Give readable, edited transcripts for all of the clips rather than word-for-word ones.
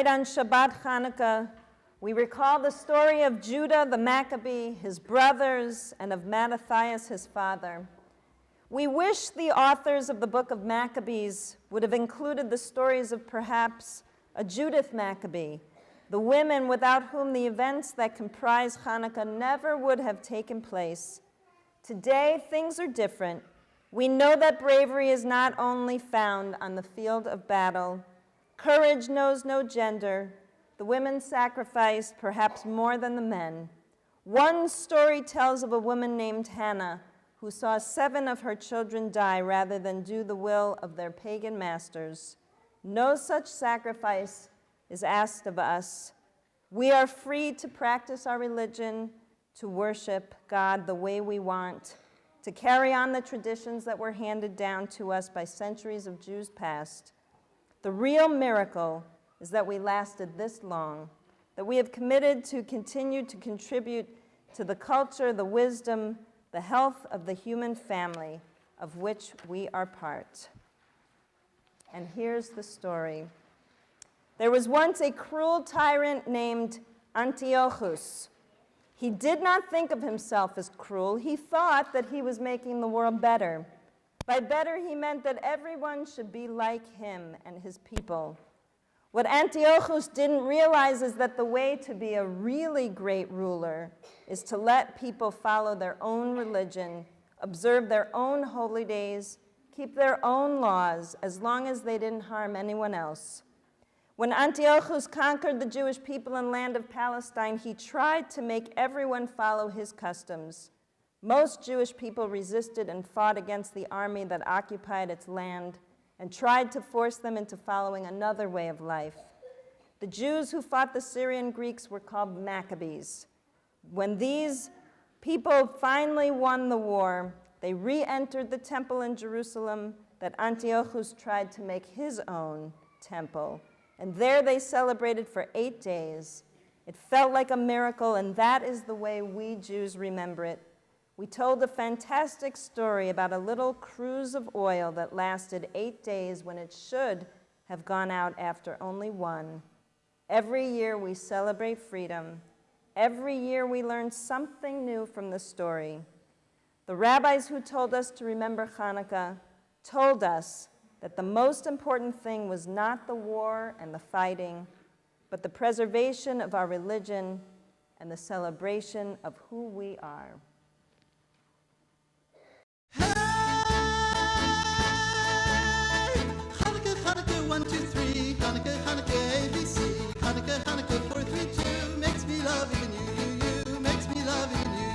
Tonight on Shabbat Hanukkah, we recall the story of Judah the Maccabee, his brothers, and of Mattathias, his father. We wish the authors of the book of Maccabees would have included the stories of perhaps a Judith Maccabee, the women without whom the events that comprise Hanukkah never would have taken place. Today, things are different. We know that bravery is not only found on the field of battle. Courage knows no gender. The women sacrifice perhaps more than the men. One story tells of a woman named Hannah who saw 7 of her children die rather than do the will of their pagan masters. No such sacrifice is asked of us. We are free to practice our religion, to worship God the way we want, to carry on the traditions that were handed down to us by centuries of Jews past. The real miracle is that we lasted this long, that we have committed to continue to contribute to the culture, the wisdom, the health of the human family of which we are part. And here's the story. There was once a cruel tyrant named Antiochus. He did not think of himself as cruel. He thought that he was making the world better. By better, he meant that everyone should be like him and his people. What Antiochus didn't realize is that the way to be a really great ruler is to let people follow their own religion, observe their own holy days, keep their own laws, as long as they didn't harm anyone else. When Antiochus conquered the Jewish people and land of Palestine, he tried to make everyone follow his customs. Most Jewish people resisted and fought against the army that occupied its land and tried to force them into following another way of life. The Jews who fought the Syrian Greeks were called Maccabees. When these people finally won the war, they re-entered the temple in Jerusalem that Antiochus tried to make his own temple. And there they celebrated for 8 days. It felt like a miracle, and that is the way we Jews remember it. We told a fantastic story about a little cruse of oil that lasted 8 days when it should have gone out after only 1. Every year we celebrate freedom. Every year we learn something new from the story. The rabbis who told us to remember Hanukkah told us that the most important thing was not the war and the fighting, but the preservation of our religion and the celebration of who we are. Hey! Hanukkah, Hanukkah, 1, 2, 3. Hanukkah, Hanukkah, ABC. Hanukkah, Hanukkah, 4, 3, 2. Makes me love even you. Makes me love even you.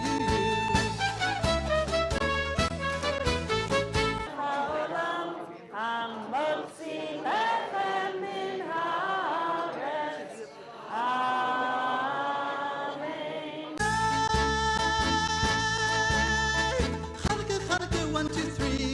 Hanukkah, Hanukkah, 1, 2, 3.